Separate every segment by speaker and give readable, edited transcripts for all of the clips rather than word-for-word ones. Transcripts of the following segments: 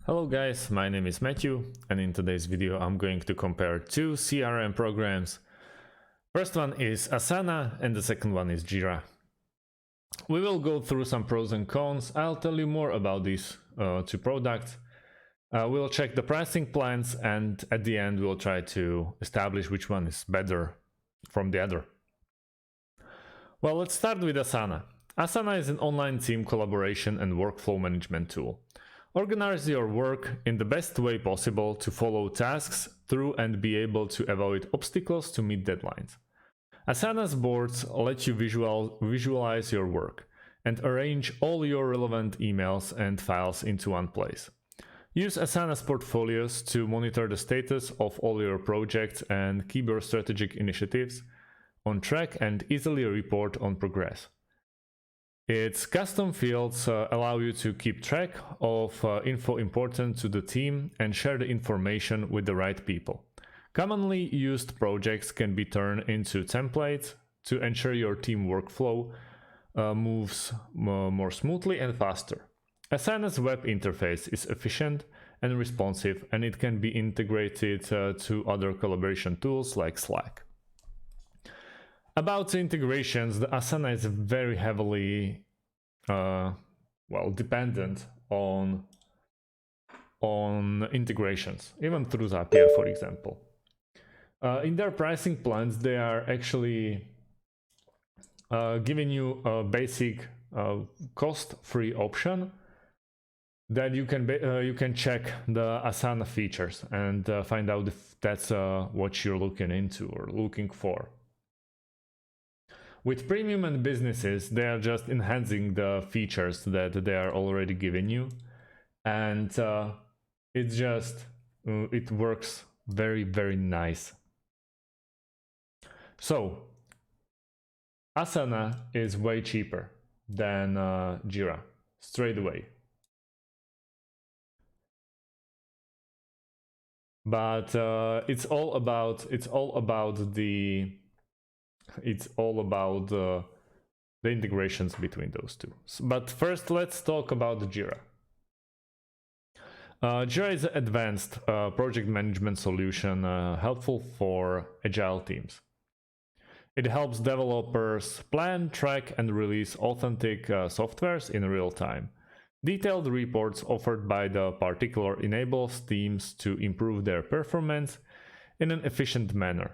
Speaker 1: Hello guys, my name is Matthew, and in today's video I'm going to compare two CRM programs. First one is Asana and the second one is Jira. We will go through some pros and cons. I'll tell you more about these two products. We'll check the pricing plans, and at the end we'll try to establish which one is better from the other. Well, let's start with Asana. Asana is an online team collaboration and workflow management tool. Organize your work in the best way possible to follow tasks through and be able to avoid obstacles to meet deadlines. Asana's boards let you visualize your work and arrange all your relevant emails and files into one place. Use Asana's portfolios to monitor the status of all your projects and keep your strategic initiatives on track and easily report on progress. Its custom fields allow you to keep track of info important to the team and share the information with the right people. Commonly used projects can be turned into templates to ensure your team workflow moves more smoothly and faster. Asana's web interface is efficient and responsive, and it can be integrated to other collaboration tools like Slack. About the integrations, the Asana is very heavily dependent on integrations, even through Zapier, for example. In their pricing plans, they are actually giving you a basic cost-free option that you can check the Asana features and find out if that's what you're looking into or looking for. With premium and businesses, they are just enhancing the features that they are already giving you, and it works very, very nice. So Asana is way cheaper than Jira straight away, but it's all about the integrations between those two. But first, let's talk about Jira. Jira is an advanced project management solution helpful for agile teams. It helps developers plan, track, and release authentic softwares in real time. Detailed reports offered by the particular enables teams to improve their performance in an efficient manner.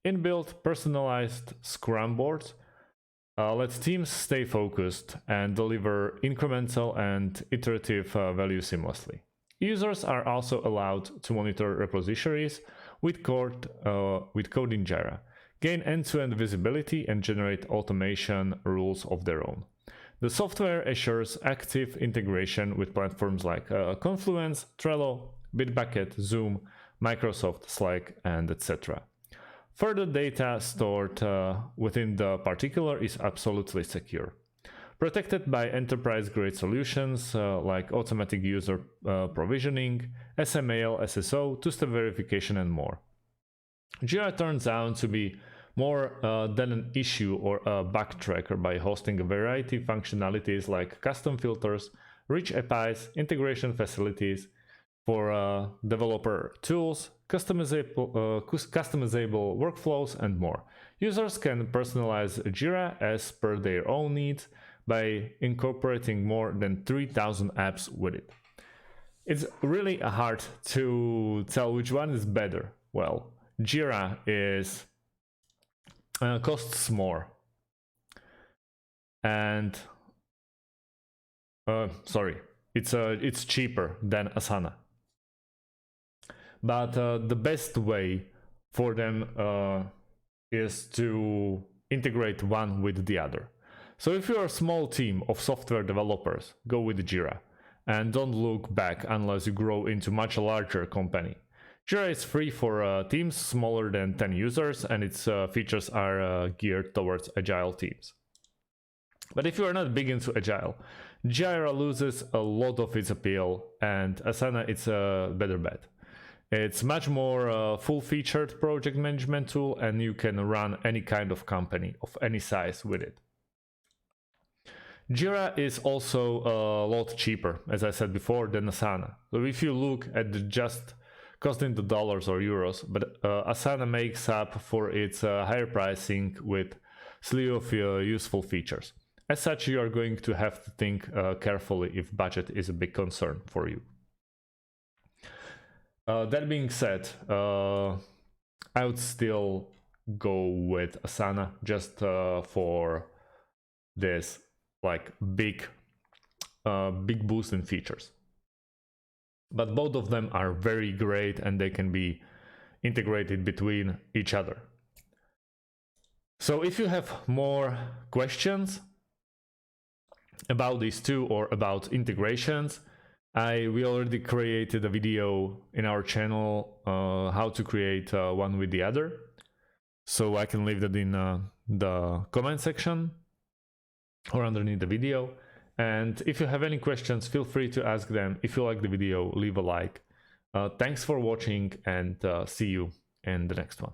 Speaker 1: Inbuilt personalized Scrum boards lets teams stay focused and deliver incremental and iterative value seamlessly. Users are also allowed to monitor repositories with code in Jira, gain end-to-end visibility, and generate automation rules of their own. The software assures active integration with platforms like Confluence, Trello, Bitbucket, Zoom, Microsoft, Slack, and etc. Further data stored within the particular is absolutely secure, protected by enterprise-grade solutions like automatic user provisioning, SMAL, SSO, two-step verification, and more. Jira turns out to be more than an issue or a bug tracker by hosting a variety of functionalities like custom filters, rich APIs, integration facilities for developer tools, customizable workflows, and more. Users can personalize Jira as per their own needs by incorporating more than 3,000 apps with it. It's really hard to tell which one is better. Well, Jira costs more, and it's cheaper than Asana. But the best way for them is to integrate one with the other. So if you're a small team of software developers, go with Jira and don't look back unless you grow into much larger company. Jira is free for teams smaller than 10 users, and its features are geared towards agile teams. But if you are not big into agile, Jira loses a lot of its appeal, and Asana is a better bet. It's much more full-featured project management tool, and you can run any kind of company of any size with it. Jira is also a lot cheaper, as I said before, than Asana. So if you look at the just cost in the dollars or euros, but Asana makes up for its higher pricing with slew of useful features. As such, you are going to have to think carefully if budget is a big concern for you. That being said, I would still go with Asana just for this like big boost in features. But both of them are very great and they can be integrated between each other. So if you have more questions about these two or about integrations, we already created a video in our channel how to create one with the other. So I can leave that in the comment section or underneath the video. And if you have any questions, feel free to ask them. If you like the video, leave a like. Thanks for watching and see you in the next one.